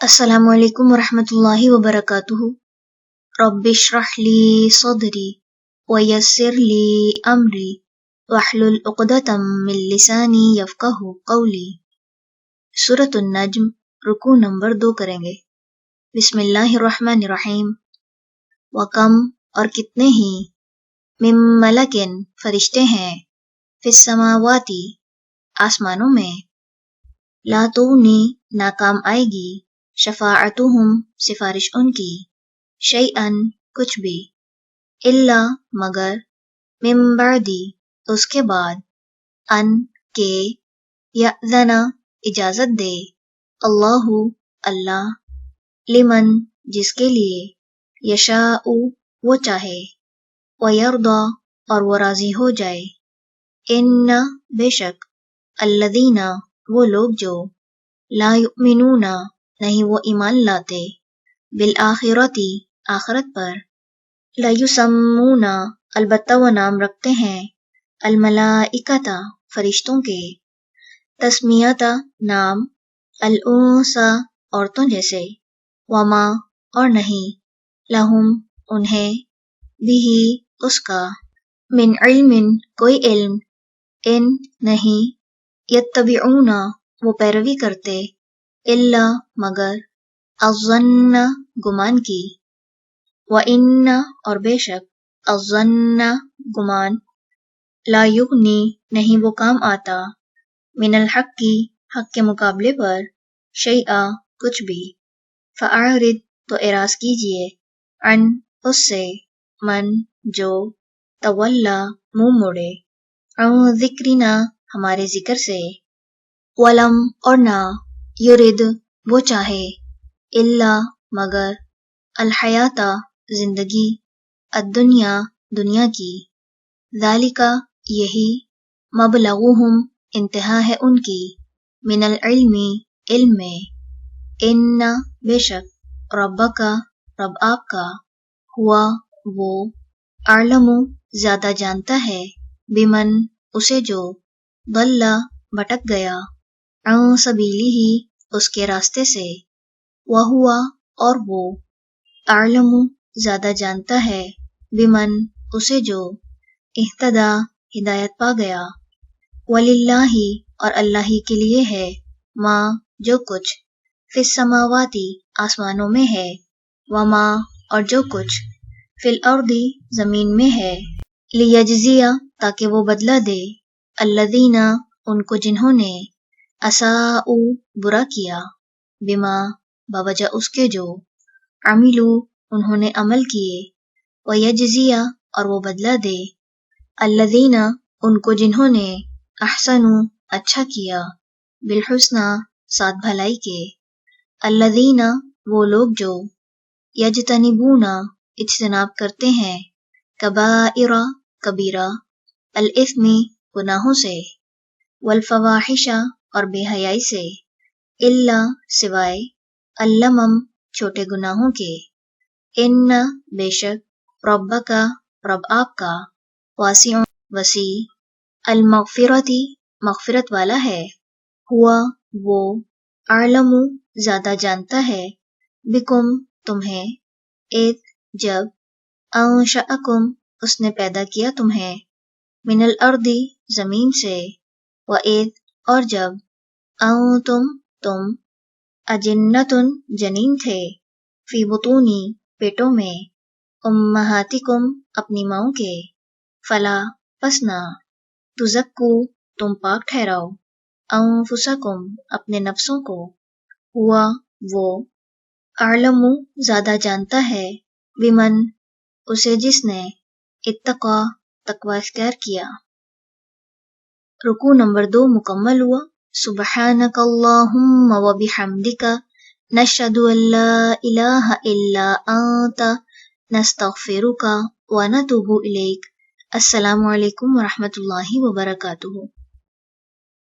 السلام علیکم ورحمۃ اللہ وبرکاتہ۔ رب اشرح لی صدری ویسر لی امری واحلل عقدۃ من لسانی یفقہوا قولی۔ سورۃ النجم، رکوع نمبر 2 کریں گے۔ بسم اللہ الرحمن الرحیم۔ وکم اور کتنے ہی، من ملکن فرشتے ہیں، فی السماوات آسمانوں میں، لا تغنی ناکام آئے گی، شفاعتہم سفارش ان کی، شیئن کچھ بھی، الا مگر، من بعدی اس کے بعد، ان کے، یأذن اجازت دے، اللہ اللہ، لمن جس کے لیے، یشاء وہ چاہے، ویرضی اور وہ راضی ہو جائے، ان بے شک، الذین وہ لوگ جو، لا یؤمنون نہیں وہ ایمان لاتے، بالآخرۃ آخرت پر، لیسمون البتہ وہ نام رکھتے ہیں، الملائکۃ فرشتوں کے، تسمیۃ نام، الانثی عورتوں جیسے، وما اور نہیں، لہم انہیں، بھی اس کا، من علم کوئی علم، ان نہیں، یتبعون وہ پیروی کرتے، الا مگر، الظن گمان کی، وان اور بے شک، الظن گمان، لا یغنی نہیں وہ کام آتا، من الحق حق کے مقابلے پر، شیئا کچھ بھی، فاعرض تو اعراض کیجئے، عن اس سے، من جو، تولی منہ موڑے، عن ذکرنا ہمارے ذکر سے، ولم اور نہ، یرد وہ چاہے، الا مگر، الحیات زندگی، الدنیا دنیا کی، ذالک یہی، مبلغہم انتہا ہے ان کی، من العلم علم میں، ان بے شک، ربک رب آپ کا، ہوا وہ، اعلم زیادہ جانتا ہے، بمن اسے جو، ضل بھٹک گیا، عن سبیلہ اس کے راستے سے، وہو اور وہ، اعلم زیادہ جانتا ہے، بمن اسے جو، اہتدی ہدایت پا گیا، وللہ اور اللہ ہی کے لیے ہے، ما جو کچھ، فی السماوات آسمانوں میں ہے، وما اور جو کچھ، فی الارض زمین میں ہے، لیجزی تاکہ وہ بدلہ دے، الذین ان کو جنہوں نے، اساءوا برا کیا، بما بوجہ اس کے جو، عملوا انہوں نے عمل کیے، ویجزی اور وہ بدلہ دے، الذین ان کو جنہوں نے، احسنوا اچھا کیا، بالحسنی ساتھ بھلائی کے، الذین وہ لوگ جو، یجتنبون اجتناب کرتے ہیں، کبائر کبیرہ، الاثم گناہوں سے، والفواحش اور بے حیائی سے، الا سوائے، اللمم چھوٹے گناہوں کے، ان بے شک، ربک رب آپ کا، واسع وسیع، المغفرۃ مغفرت والا ہے، ہوا وہ، اعلم زیادہ جانتا ہے، بکم تمہیں، اذ جب، انشأکم اس نے پیدا کیا تمہیں، من الارض زمین سے، واذ اور جب، انتم تم، اجنۃ جنین تھے، فی بطون پیٹوں میں، امہاتکم اپنی ماؤں کے، فلا پس نہ، تزکو تم پاک ٹھہراؤ، انفسکم اپنے نفسوں کو، ہوا وہ، اعلم زیادہ جانتا ہے، بمن اسے جس نے، اتقی تقوی اختیار کیا۔ رکوع نمبر 2 مکمل ہوا۔ سبحانک اللہم وبحمدک، نشہد ان لا الہ الا انت، نستغفرک ونتوب الیک۔ السلام علیکم ورحمۃ اللہ وبرکاتہ۔